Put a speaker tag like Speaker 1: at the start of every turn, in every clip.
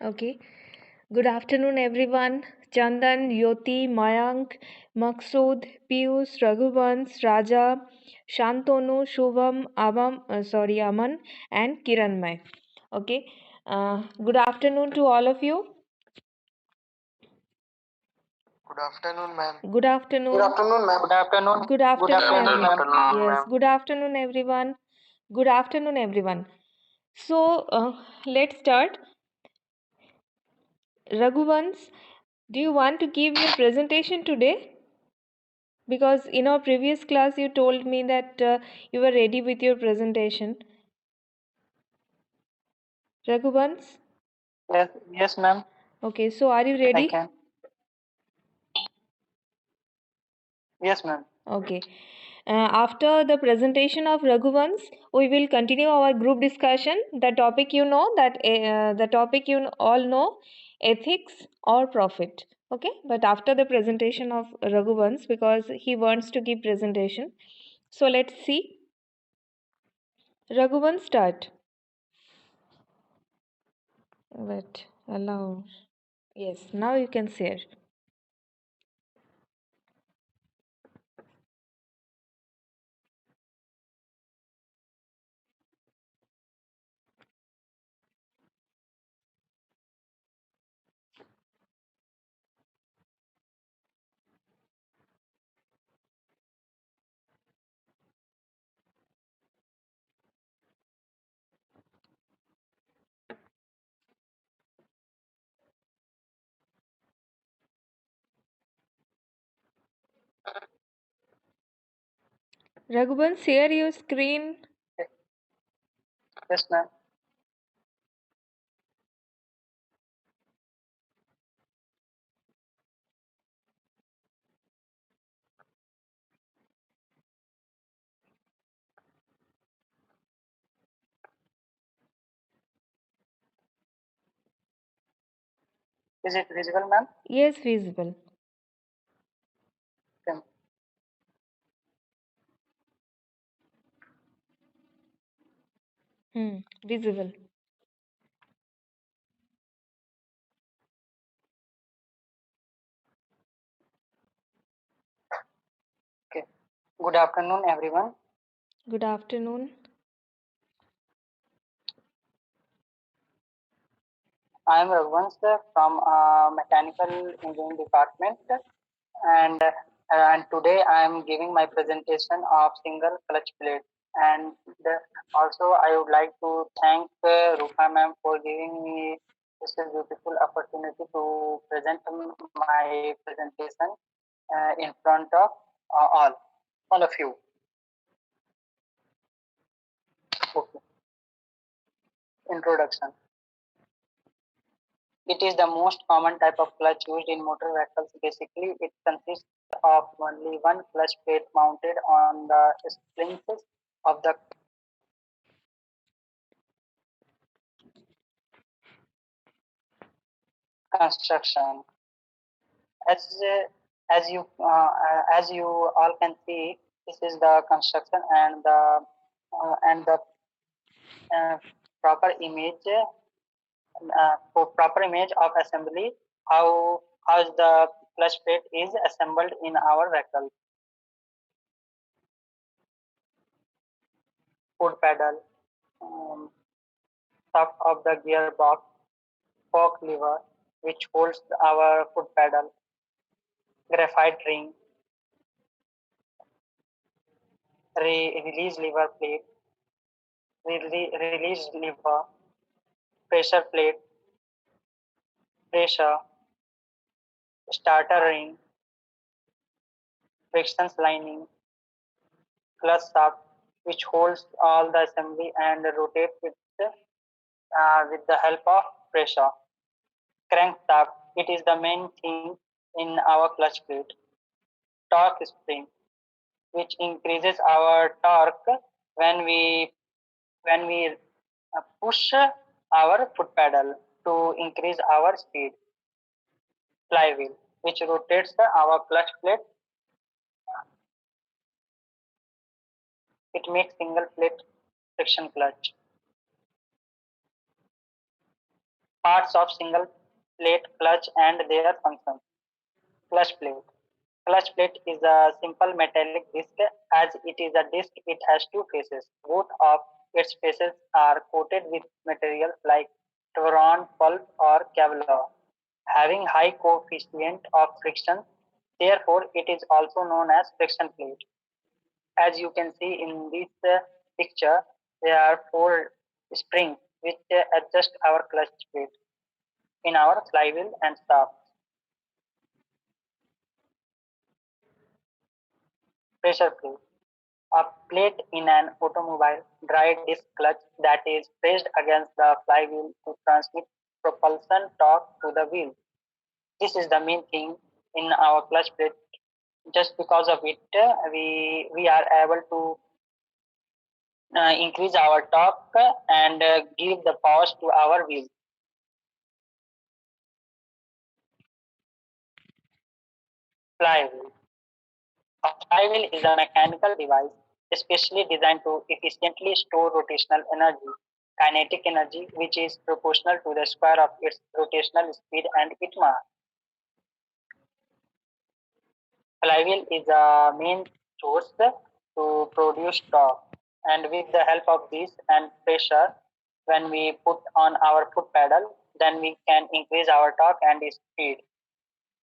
Speaker 1: Okay. Good afternoon, everyone. Chandan, Yoti, Mayank, Maksud, Piyush, Raghuvans, Raja, Shantonu, Shubham, Aman, and Kiranmay. Okay. Good afternoon to all of you.
Speaker 2: Good afternoon, ma'am.
Speaker 1: Good afternoon.
Speaker 2: Good afternoon, ma'am. Good afternoon.
Speaker 1: Good afternoon,
Speaker 2: Good
Speaker 1: everyone.
Speaker 2: afternoon,
Speaker 1: Yes.
Speaker 2: ma'am.
Speaker 1: Good afternoon, everyone. Good afternoon, everyone. So, let's start. Raghuvans, do you want to give your presentation today? Because in our previous class, you told me that you were ready with your presentation. Raghuvans?
Speaker 2: Yes, ma'am.
Speaker 1: Okay, so are you
Speaker 2: I
Speaker 1: ready?
Speaker 2: can. Yes, ma'am.
Speaker 1: Okay. After the presentation of Raghuvans, we will continue our group discussion. The topic you know that the topic you all know, ethics or profit. Okay, but after the presentation of Raghuvans, because he wants to give presentation. So let's see. Raghuvans, start. But allow. Yes, now you can share. Raghuban, share your screen.
Speaker 2: Yes, ma'am. Is it visible, ma'am?
Speaker 1: Yes, visible.
Speaker 2: Okay.
Speaker 1: Visible.
Speaker 2: Okay. Good afternoon, everyone.
Speaker 1: Good afternoon.
Speaker 2: I am Raghuvansh from Mechanical Engineering Department, and today I am giving my presentation of single clutch plate. And also, I would like to thank Rupa ma'am for giving me this beautiful opportunity to present my presentation in front of all of you. Okay. Introduction. It is the most common type of clutch used in motor vehicles. Basically, it consists of only one clutch plate mounted on the springs of the construction. As as you all can see, this is the construction and the uh, proper image proper image of assembly. How the clutch plate is assembled in our vehicle. Foot pedal, um, shaft of the gearbox, fork lever, which holds our foot pedal, graphite ring, release lever plate, release lever, pressure plate, pressure, starter ring, frictions lining, clutch shaft, which holds all the assembly and rotates with the help of pressure. Crankshaft, it is the main thing in our clutch plate. Torque spring, which increases our torque when we push our foot pedal to increase our speed. Flywheel, which rotates our clutch plate. It makes single plate friction clutch. Parts of single plate clutch and their functions. Clutch plate. Clutch plate is a simple metallic disc. As it is a disc, it has two faces. Both of its faces are coated with materials like Teflon, pulp, or Kevlar, having high coefficient of friction. Therefore, it is also known as friction plate. As you can see in this picture, there are four springs which adjust our clutch plate in our flywheel and shaft. Pressure plate. A plate in an automobile dry disc clutch that is pressed against the flywheel to transmit propulsion torque to the wheel. This is the main thing in our clutch plate. Just because of it, we are able to increase our torque and give the powers to our wheel. Flywheel. A flywheel is a mechanical device especially designed to efficiently store rotational energy, kinetic energy, which is proportional to the square of its rotational speed and its mass. Flywheel is a main source to produce torque, and with the help of this and pressure, when we put on our foot pedal, then we can increase our torque and speed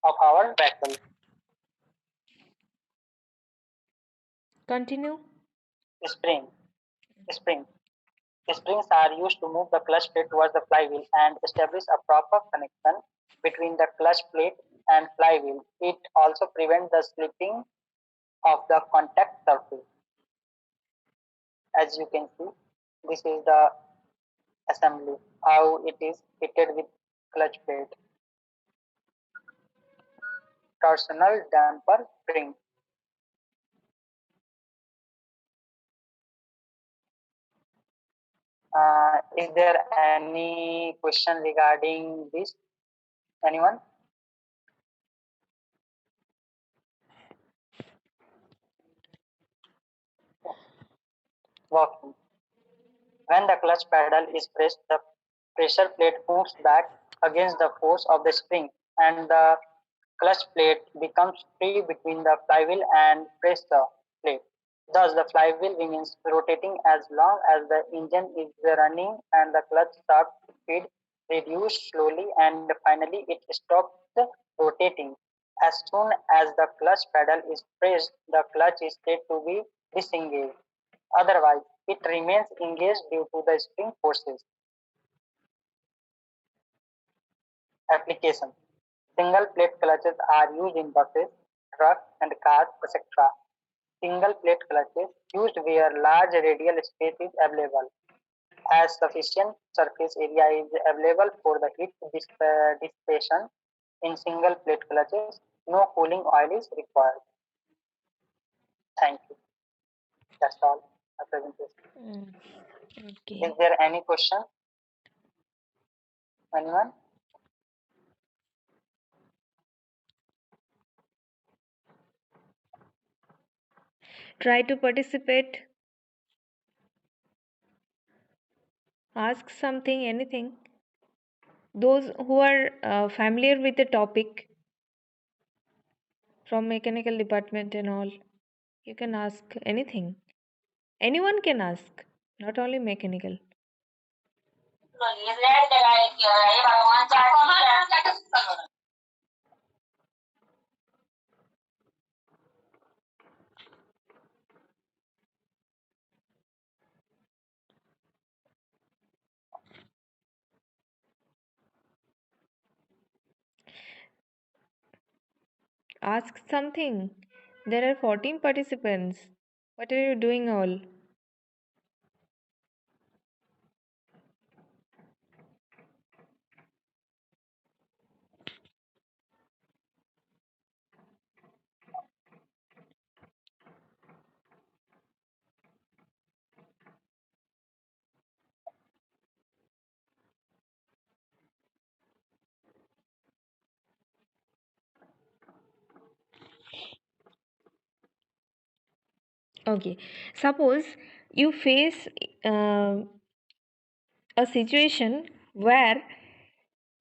Speaker 2: of our vehicle.
Speaker 1: Continue.
Speaker 2: Spring. Spring. Springs are used to move the clutch plate towards the flywheel and establish a proper connection between the clutch plate and flywheel. It also prevents the slipping of the contact surface. As you can see, this is the assembly, how it is fitted with clutch plate. Torsional damper spring. Is there any question regarding this? Anyone? Walking. When the clutch pedal is pressed, the pressure plate moves back against the force of the spring, and the clutch plate becomes free between the flywheel and pressure plate. Thus, the flywheel remains rotating as long as the engine is running and the clutch shaft speed reduces slowly and finally it stops rotating. As soon as the clutch pedal is pressed, the clutch is said to be disengaged. Otherwise, it remains engaged due to the spring forces. Application. Single plate clutches are used in buses, trucks, and cars, etc. Single plate clutches used where large radial space is available. As sufficient surface area is available for the heat dissipation in single plate clutches, no cooling oil is required. Thank you. That's all. My presentation.
Speaker 1: Okay.
Speaker 2: Is there any question? Anyone?
Speaker 1: Try to participate. Ask something, anything. Those who are familiar with the topic from mechanical department and all, you can ask anything. Anyone can ask, not only mechanical. Ask something. There are 14 participants. What are you doing all? Okay. Suppose you face uh, a situation where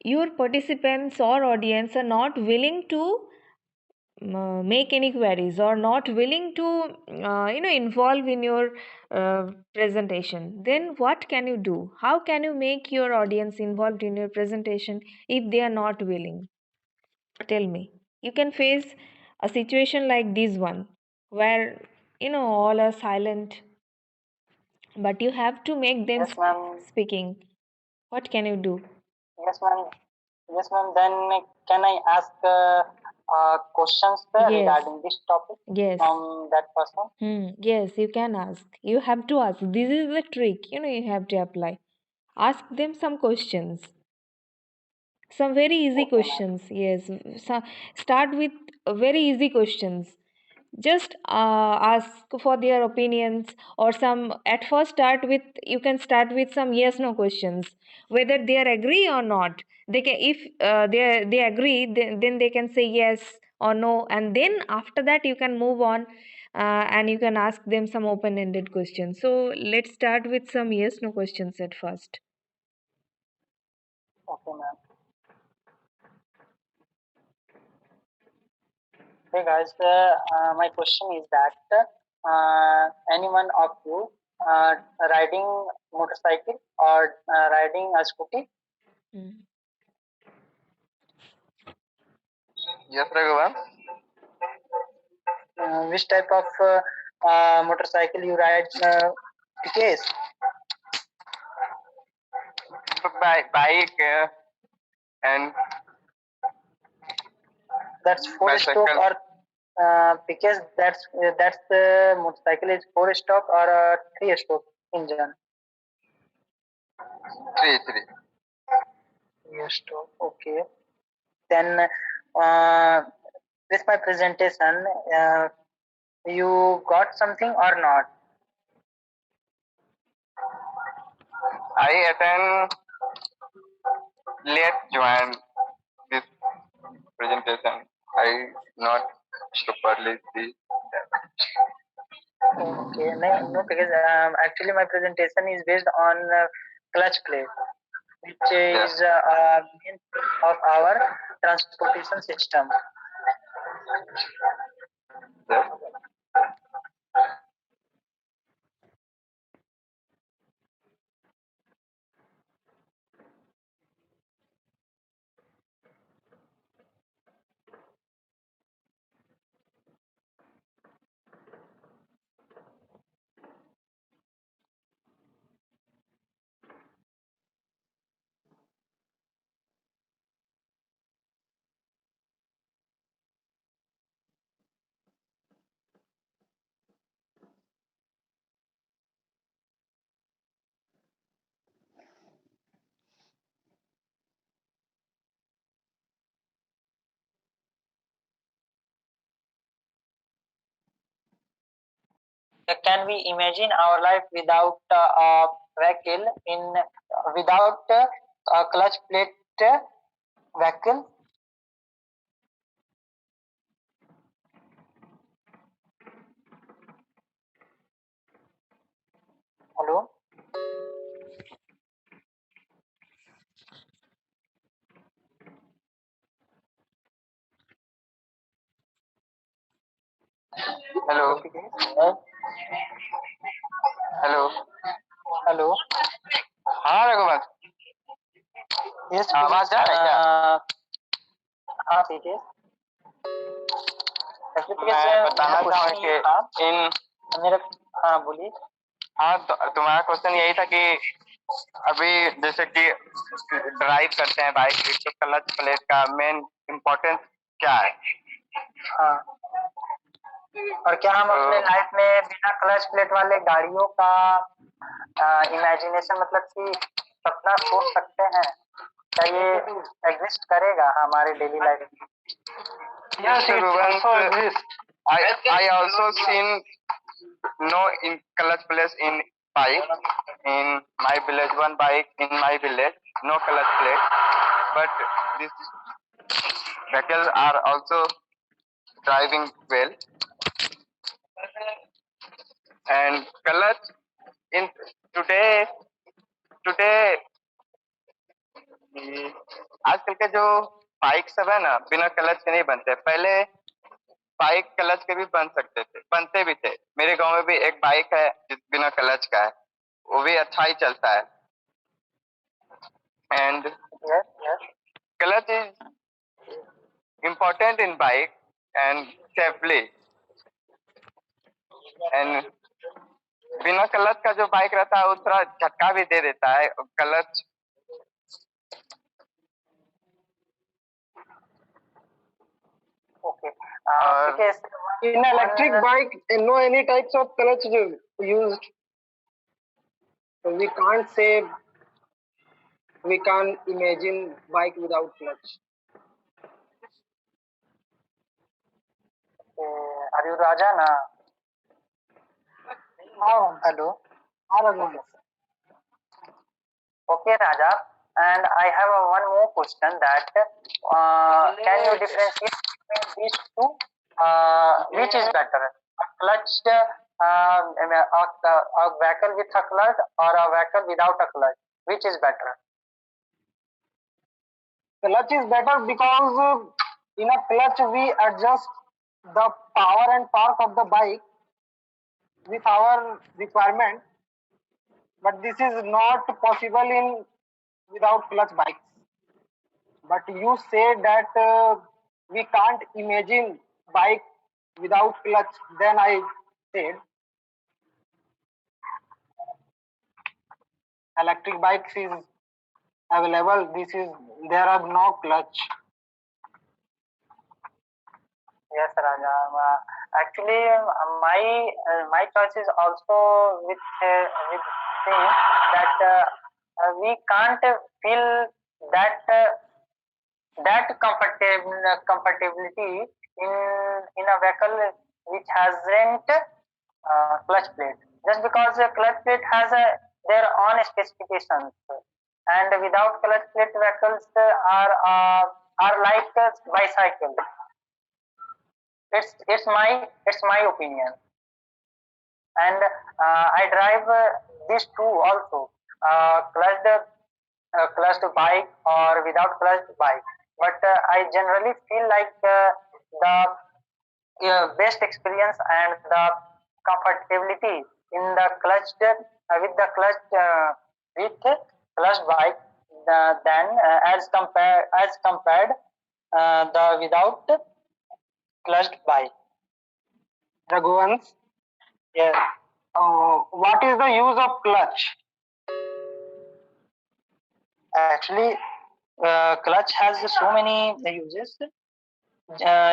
Speaker 1: your participants or audience are not willing to make any queries or not willing to involve in your presentation, then what can you do? How can you make your audience involved in your presentation if they are not willing? Tell me. You can face a situation like this one where all are silent, but you have to make them
Speaker 2: Yes, ma'am.
Speaker 1: speaking. What can you do?
Speaker 2: Yes, ma'am. Yes, ma'am. Then can I ask questions
Speaker 1: Yes.
Speaker 2: regarding this topic
Speaker 1: Yes.
Speaker 2: from that person?
Speaker 1: Yes, you can ask. You have to ask. This is the trick, you have to apply. Ask them some questions. Some very easy
Speaker 2: Okay, ma'am.
Speaker 1: questions. Yes. So start with very easy questions. Just ask for their opinions, or some at first start with, you can start with some yes no questions, whether they are agree or not. They can, if they agree, then they can say yes or no, and then after that you can move on, and you can ask them some open ended questions. So let's start with some yes no questions at first.
Speaker 2: Okay, ma'am. Hey guys, my question is that anyone of you riding motorcycle or riding a scooty?
Speaker 1: Mm.
Speaker 2: Yes, Raghavan. Which type of motorcycle you ride? Case. Bike and that's four stroke or because that's the motorcycle is four stroke or a three stroke engine. Three. Three stroke. Okay. Then with my presentation, you got something or not? I attend late join this presentation. I not properly see. Okay, no, because actually my presentation is based on clutch plate, which is main of our transportation system. Yes. Can we imagine our life without a vehicle in without a clutch plate vehicle? Hello. Hello. Hello hello हाँ Raghuvansh yes आवाज आ रहा है क्या हाँ ठीक है मैं बताना चाहूँ कि इन मेरा हाँ बोलिए हाँ तो तुम्हारा क्वेश्चन यही था कि अभी जैसे कि ड्राइव करते हैं बाइक तो क्लच प्लेट का मेन इम्पोर्टेंस क्या है हाँ, और क्या हम अपने लाइफ में बिना क्लच प्लेट वाले गाड़ियों का इमेजिनेशन मतलब कि सपना सोच सकते हैं? क्या ये एग्जिस्ट करेगा हमारे डेली लाइफ में?
Speaker 3: Yes, it also exists. I also seen no in clutch place in bike in my village. One bike in my village, no clutch plate. But these vehicles are also driving well. And clutch in today आजकल के जो bike सब है ना बिना clutch के नहीं बनते। पहले बाइक क्लच के भी बन सकते थे, बनते भी थे। मेरे गांव में भी एक बाइक है जिस बिना क्लच का है, वो भी अच्छा ही चलता है। And clutch is important in bike and safely. And बिना क्लच का जो बाइक रहता है वो थोड़ा झटका भी दे देता है। Clutch
Speaker 2: Okay. Because
Speaker 4: In electric bike, no any types of clutch used. So we can't say we can't imagine bike without clutch.
Speaker 2: are you Raja na? Hello. Okay, Raja. And I have one more question that can you differentiate between these two? Which is better? A clutched a vehicle with a clutch or a vehicle without a clutch? Which is better?
Speaker 4: Clutch is better because in a clutch we adjust the power and torque of the bike with our requirement, but this is not possible in without clutch bikes. But you said that we can't imagine bike without clutch. Then I said electric bikes is available. This is there are no clutch.
Speaker 2: Yes, Raja. Actually, my choice is also with saying that we can't feel that comfortability in a vehicle which hasn't clutch plate. Just because a clutch plate has their own specifications, and without clutch plate vehicles are like a bicycle. It's my opinion, and I drive these two also, clutched bike or without clutched bike. But I generally feel like the best experience and the comfortability in the clutched with the clutched bike than as compared the without clutched bike.
Speaker 4: Raghuvansh,
Speaker 2: Yes.
Speaker 4: what is the use of clutch?
Speaker 2: Actually, clutch has so many uses.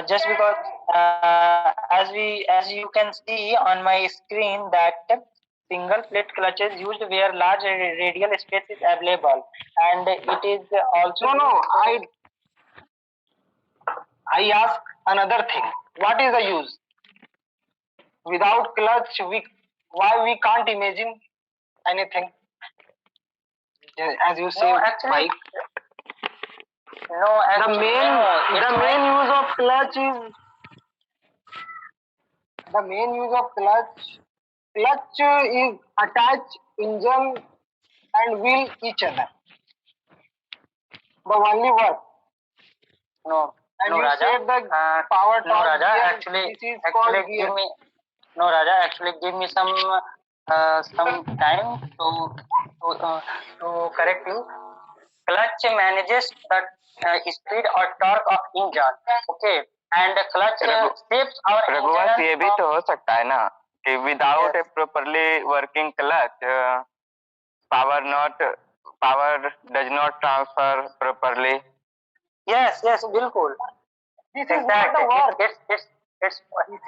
Speaker 2: Just because, as you can see on my screen, that single plate clutches used where large radial space is available, and it is also.
Speaker 4: No, I ask another thing. What is the use? Without clutch, why we can't imagine anything? As you say,
Speaker 2: No, actually,
Speaker 4: bike.
Speaker 2: No,
Speaker 4: The
Speaker 2: actually,
Speaker 4: main
Speaker 2: no, it's
Speaker 4: the
Speaker 2: my-
Speaker 4: main use of clutch is the main use of clutch. Clutch is attach engine and wheel each other. The only work.
Speaker 2: No,
Speaker 4: And
Speaker 2: no,
Speaker 4: you
Speaker 2: Raja.
Speaker 4: said the power
Speaker 2: No,
Speaker 4: torque
Speaker 2: Raja.
Speaker 4: gear,
Speaker 2: Actually,
Speaker 4: this is called
Speaker 2: actually,
Speaker 4: gear.
Speaker 2: give me. No, Raja. Actually, give me some time to correct you. Clutch manages the speed or torque of engine. Okay, and the clutch shapes our
Speaker 3: Raghuvansh
Speaker 2: engine.
Speaker 3: ये भी तो हो सकता है ना कि without A properly working clutch power does not transfer properly.
Speaker 2: Yes, बिल्कुल.
Speaker 4: This is not
Speaker 2: exactly.
Speaker 4: a work.
Speaker 2: It's
Speaker 4: This is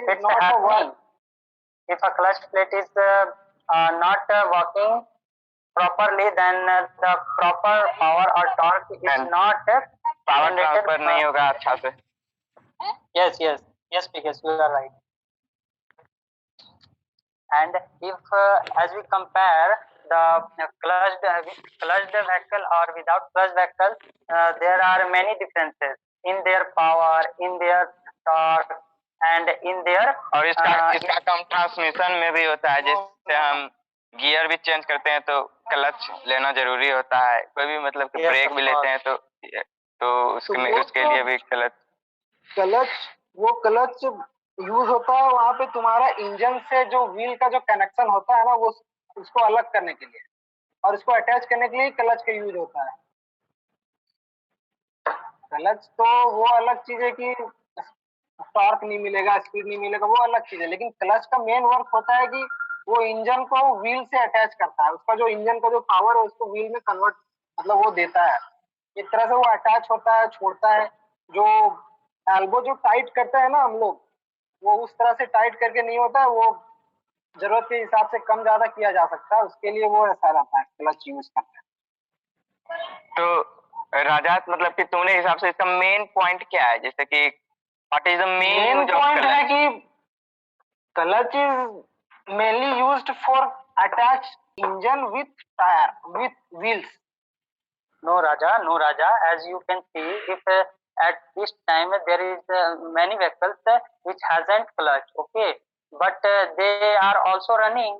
Speaker 2: it's
Speaker 4: not a
Speaker 2: happening.
Speaker 4: work.
Speaker 2: If a clutch plate is not working properly, then the proper power or torque is
Speaker 3: And
Speaker 2: not
Speaker 3: power
Speaker 2: generated.
Speaker 3: Transfer नहीं होगा अच्छा से.
Speaker 2: Yes, because you are right. And if as we compare the clutched vehicle or without clutch vehicle, there are many differences in their power, in their torque, and in their
Speaker 3: और इसका काम transmission में भी होता है. जैसे हम gear भी चेंज करते हैं तो क्लच लेना जरूरी होता है. कोई भी मतलब कि ब्रेक भी लेते हैं तो उसके लिए भी
Speaker 4: क्लच यूज होता है वहां पे तुम्हारा इंजन से जो व्हील का जो कनेक्शन होता है ना, वो उसको अलग करने के लिए और उसको अटैच करने के लिए क्लच का यूज होता है. क्लच तो वो अलग चीज है कि टॉर्क नहीं मिलेगा, स्पीड नहीं मिलेगा, वो अलग चीज है. लेकिन क्लच का मेन वर्क होता है कि वो इंजन को व्हील से अटैच करता है. उसका जो इंजन का जो पावर है उसको व्हील में कन्वर्ट मतलब वो देता है. एक तरह से वो अटैच होता है, छोड़ता है. जो एल्बो जो टाइट करते हैं ना हम लोग, वो उस तरह से टाइट करके नहीं होता है. वो जरूरत के हिसाब से कम ज्यादा किया जा सकता है. उसके लिए वो ऐसा रहता है, क्लच यूज करते हैं.
Speaker 3: तो राजा मतलब कि तुम्हारे हिसाब से इसका मेन पॉइंट क्या है? जैसे कि what is the main
Speaker 4: point है कि clutch is mainly used for attach engine with tyre with wheels.
Speaker 2: No Raja, as you can see, if at this time there is many vehicles which hasn't clutch, okay, but they are also running,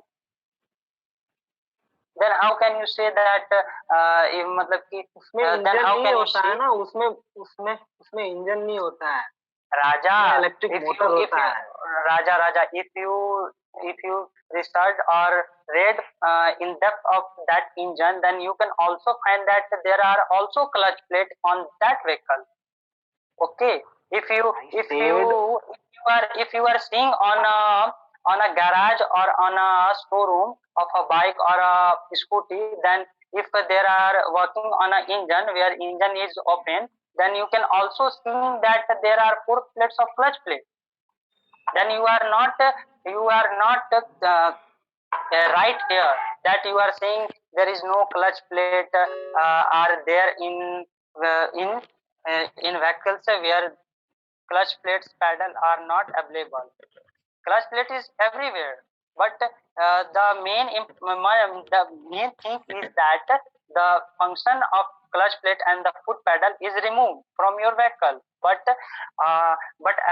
Speaker 2: then how can you say that मतलब कि
Speaker 4: उसमें engine नहीं होता है ना, उसमें engine नहीं होता है.
Speaker 2: Raja,
Speaker 4: इलेक्ट्रिक मोटर होता है.
Speaker 2: Raja, if you research or read in depth of that engine, then you can also find that there are also clutch plate on that vehicle. Okay, if you are seeing on a garage or on a showroom of a bike or a scooty, then if there are working on an engine where engine is open, then you can also see that there are 4 plates of clutch plate. Then you are not right here that you are saying there is no clutch plate are there in vehicles where clutch plates pedal are not available. Clutch plate is everywhere, but the main thing is that the function of clutch plate and the foot pedal is removed from your vehicle. But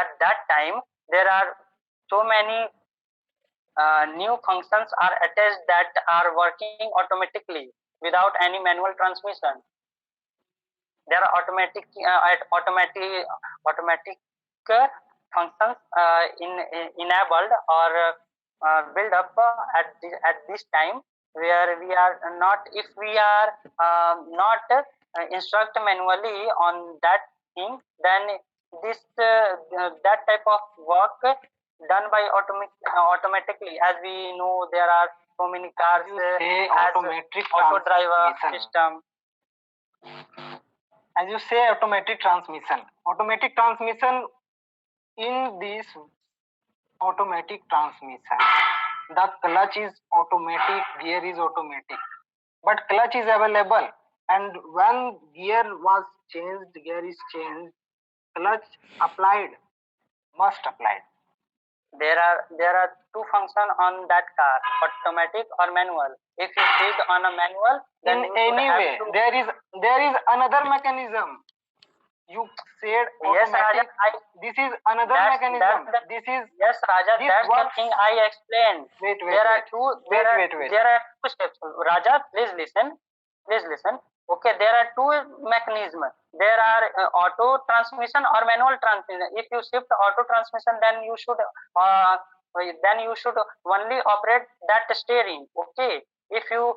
Speaker 2: at that time there are so many new functions are attached that are working automatically without any manual transmission. There are automatic functions enabled or build up at this time, where we are not, if we are not instruct manually on that thing, then this that type of work done by automatically. As we know, there are so many cars as auto driver system.
Speaker 4: As you say, automatic transmission. In this automatic transmission, the clutch is automatic, gear is automatic, but clutch is available. And when gear is changed, clutch must applied.
Speaker 2: There are 2 functions on that car, automatic or manual. If you shift on a manual, then
Speaker 4: anyway there is another mechanism. You said automatic.
Speaker 2: Yes, Raja,
Speaker 4: this is another mechanism.
Speaker 2: Yes, Raja, that's the thing I explained. There are two steps. Raja, please listen. Okay, there are 2 mechanisms. There are auto transmission or manual transmission. If you shift auto transmission, then you should only operate that steering. Okay, if you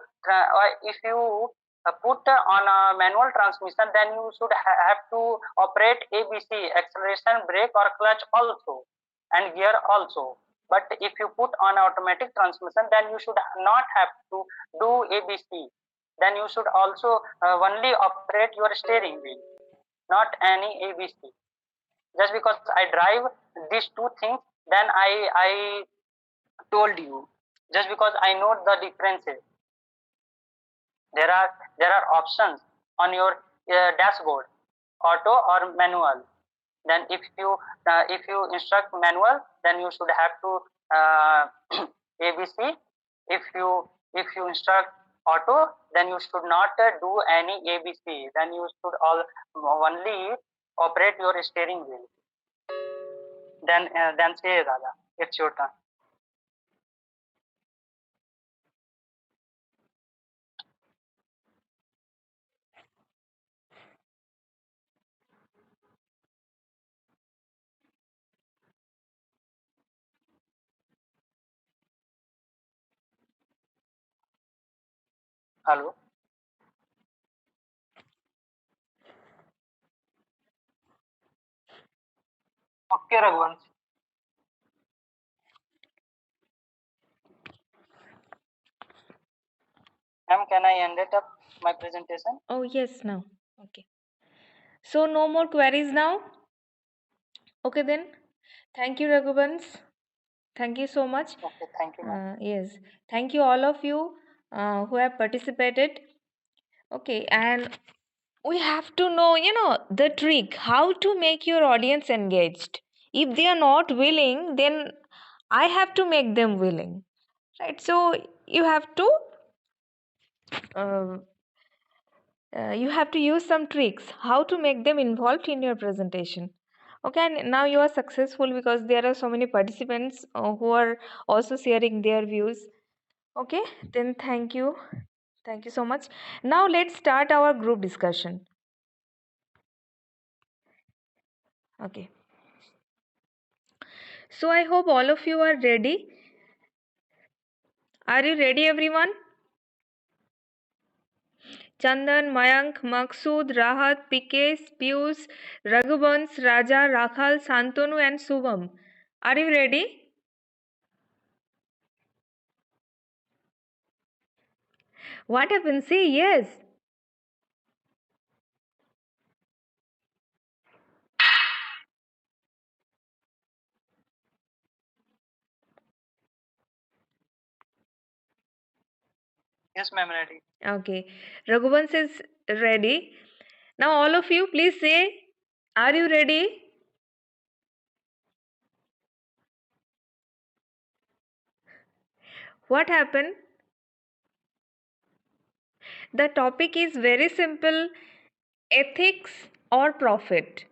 Speaker 2: put on a manual transmission, then you should have to operate ABC, acceleration, brake or clutch also, and gear also. But if you put on automatic transmission, then you should not have to do ABC. Then you should also only operate your steering wheel, not any ABC. Just because I drive these two things, then I told you. Just because I know the differences. There are options on your dashboard, auto or manual. Then if you instruct manual, then you should have to ABC. If you instruct auto, then you should not do any ABC. Then you should only operate your steering wheel. Then say, Raja, it's your turn. Hello.
Speaker 4: Okay, Raghuvansh.
Speaker 2: Ma'am, can I end it up my presentation?
Speaker 1: Oh, yes, now. Okay. So, no more queries now? Okay, then. Thank you, Raghuvans. Thank you so much.
Speaker 2: Okay, thank you, ma'am.
Speaker 1: Yes. Thank you, all of you who have participated. Okay, and we have to know, the trick how to make your audience engaged. If they are not willing, then I have to make them willing, right? So you have to uh, you have to use some tricks how to make them involved in your presentation. Okay, and now you are successful because there are so many participants who are also sharing their views. Okay, then thank you so much. Now let's start our group discussion. Okay, so I hope all of you are ready. Are you ready, everyone? Chandan, Mayank, Maksud, Rahat, Pikesh, Piyush, Raghubans, Raja, Rakhal, Santanu, and Subham. Are you ready? What happened? Say yes.
Speaker 2: Yes, ma'am, ready.
Speaker 1: Okay. Raghubans is ready. Now, all of you, please say, are you ready? What happened? The topic is very simple, ethics or profit.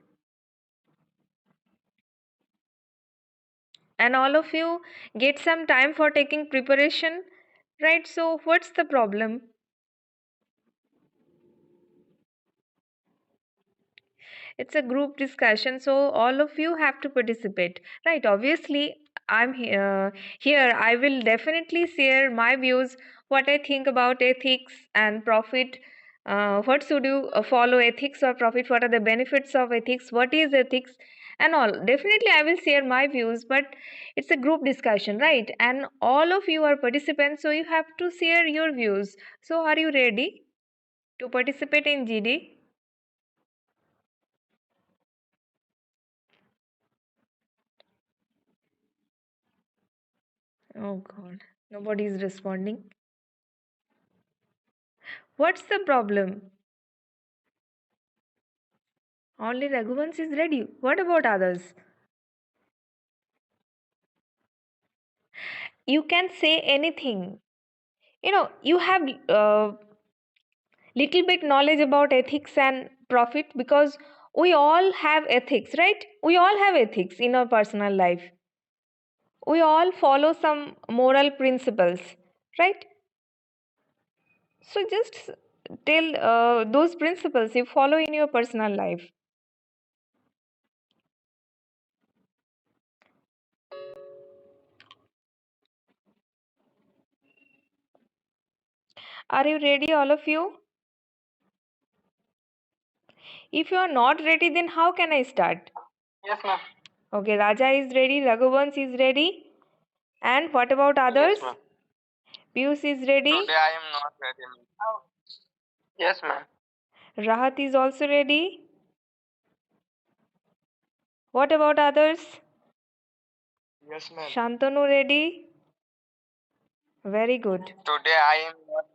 Speaker 1: And all of you get some time for taking preparation, right? So, what's the problem? It's a group discussion, so all of you have to participate, right? Obviously, I'm here. I will definitely share my views, what I think about ethics and profit. What should you follow, ethics or profit? What are the benefits of ethics? What is ethics? And all. Definitely, I will share my views, but it's a group discussion, right? And all of you are participants, so you have to share your views. So, are you ready to participate in GD? Oh God, nobody is responding. What's the problem? Only Raghuvans is ready. What about others? You can say anything. You have little bit knowledge about ethics and profit because we all have ethics, right? We all have ethics in our personal life. We all follow some moral principles, right? So just tell those principles you follow in your personal life. Are you ready, all of you? If you are not ready, then how can I start?
Speaker 4: Yes, ma'am.
Speaker 1: Okay, Raja is ready, Raghuvans is ready. And what about others?
Speaker 3: Yes, ma'am.
Speaker 1: Piyush is ready.
Speaker 3: Today I am not ready. Ma'am. Yes, ma'am.
Speaker 1: Rahat is also ready. What about others?
Speaker 3: Yes, ma'am.
Speaker 1: Shantanu ready? Very good.
Speaker 3: Today I am not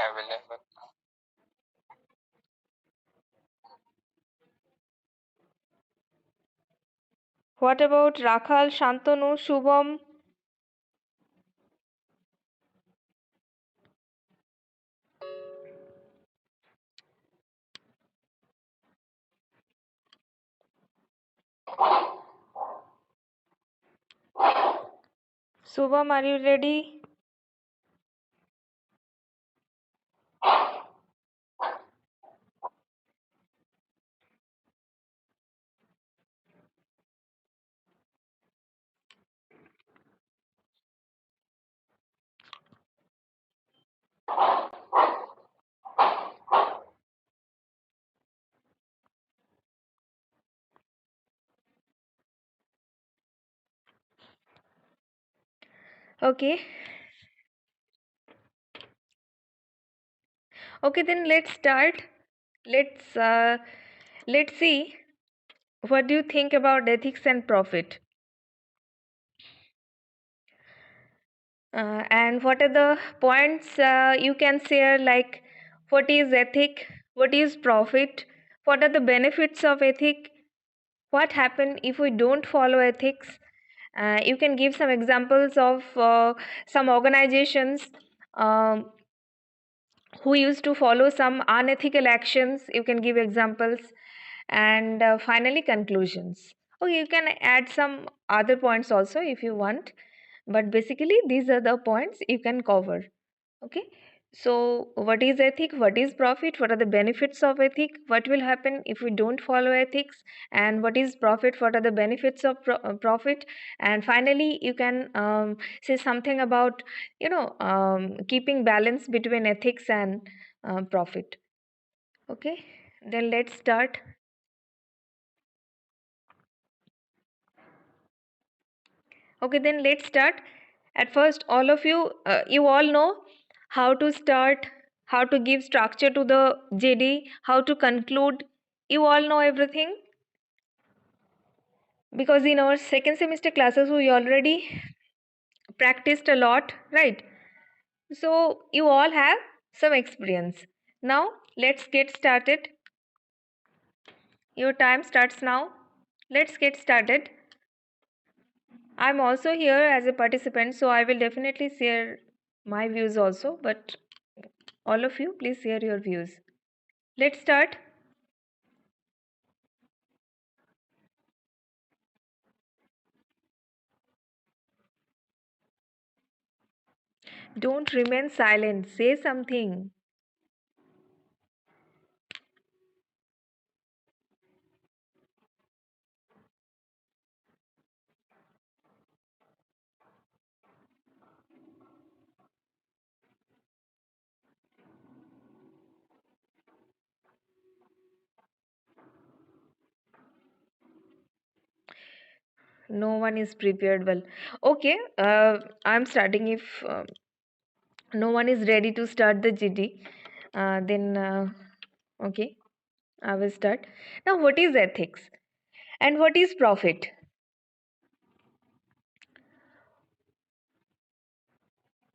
Speaker 3: available.
Speaker 1: What about Rakhal, Shantanu, Shubham? Shubham, are you ready? Okay. Okay, then let's start. Let's see what do you think about ethics and profit. And what are the points you can share, like what is ethic, what is profit, what are the benefits of ethic, what happen if we don't follow ethics. You can give some examples of some organizations um, who used to follow some unethical actions. You can give examples, and finally conclusions. Okay, you can add some other points also if you want, but basically these are the points you can cover. Okay, so what is ethic, what is profit, what are the benefits of ethic, what will happen if we don't follow ethics, and what is profit, what are the benefits of profit, and finally you can say something about keeping balance between ethics and profit. Okay, then let's start. Okay, then let's start. At first, all of you, you all know how to start, how to give structure to the JD, how to conclude. You all know everything, because in our second semester classes we already practiced a lot, right? So you all have some experience. Now let's get started. Your time starts now. Let's get started. I'm also here as a participant, so I will definitely share my views also, but all of you, please share your views. Let's start. Don't remain silent. Say something. No one is prepared well. Okay, I'm starting. If no one is ready to start the GD, then okay, I will start. Now, what is ethics and what is profit?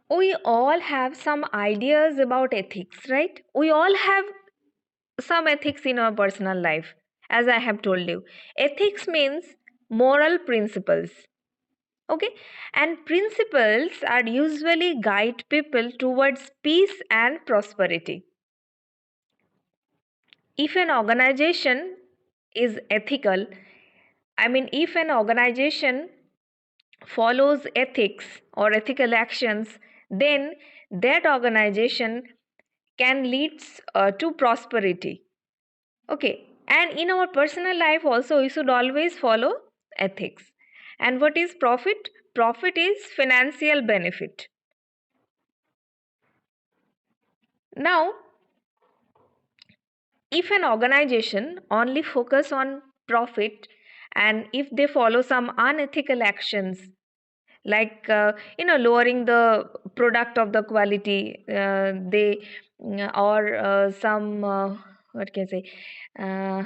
Speaker 1: We all have some ideas about ethics, right? We all have some ethics in our personal life. As I have told you, ethics means moral principles. Okay, and principles are usually guide people towards peace and prosperity. If an organization is ethical, I mean, if an organization follows ethics or ethical actions, then that organization can lead to prosperity. Okay, and in our personal life also, we should always follow ethics. And what is profit? Profit is financial benefit. Now, if an organization only focus on profit, and if they follow some unethical actions, like lowering the product of the quality, they or some what can I say, uh,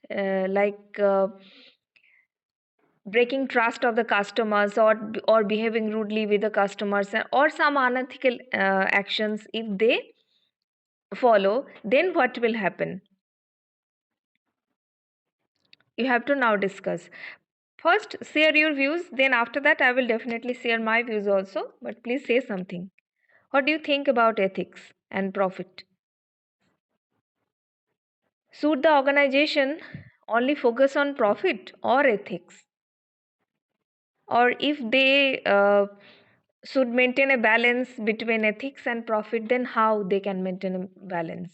Speaker 1: like breaking trust of the customers, or behaving rudely with the customers, or some unethical actions, if they follow, then what will happen? You have to now discuss. First, share your views, then after that, I will definitely share my views also. But please say something. What do you think about ethics and profit? Should the organization only focus on profit or ethics? Or if they should maintain a balance between ethics and profit, then how they can maintain a balance?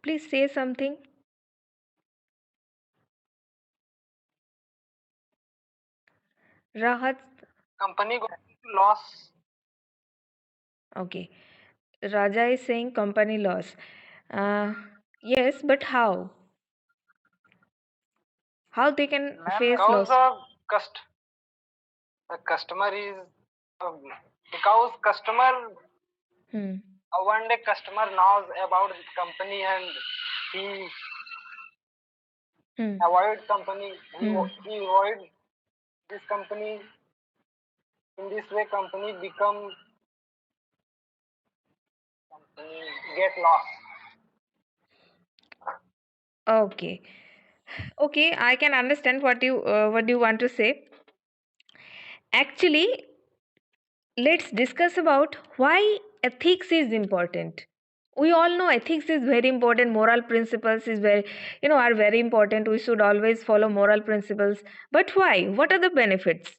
Speaker 1: Please say something. Rahat.
Speaker 4: Company going to loss.
Speaker 1: Okay. Raja is saying company loss. Yes, but how? How they can
Speaker 4: Ma'am,
Speaker 1: face
Speaker 4: because
Speaker 1: loss?
Speaker 4: the customer is because customer
Speaker 1: Hmm.
Speaker 4: one day customer knows about the company and he
Speaker 1: Hmm.
Speaker 4: avoid company.
Speaker 1: Hmm.
Speaker 4: He avoid this company. In this way, company get lost.
Speaker 1: Okay. Okay, I can understand what you want to say. Actually, let's discuss about why ethics is important. We all know ethics is very important. Moral principles is very, are very important. We should always follow moral principles. But why? What are the benefits?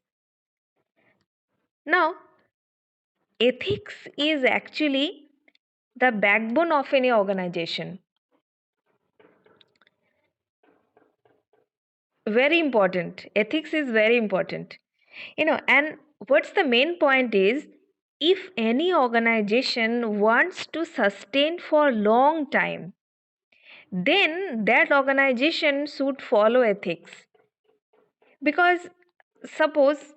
Speaker 1: Now, ethics is actually the backbone of any organization. Very important. Ethics is very important. And what's the main point is, if any organization wants to sustain for a long time, then that organization should follow ethics. Because suppose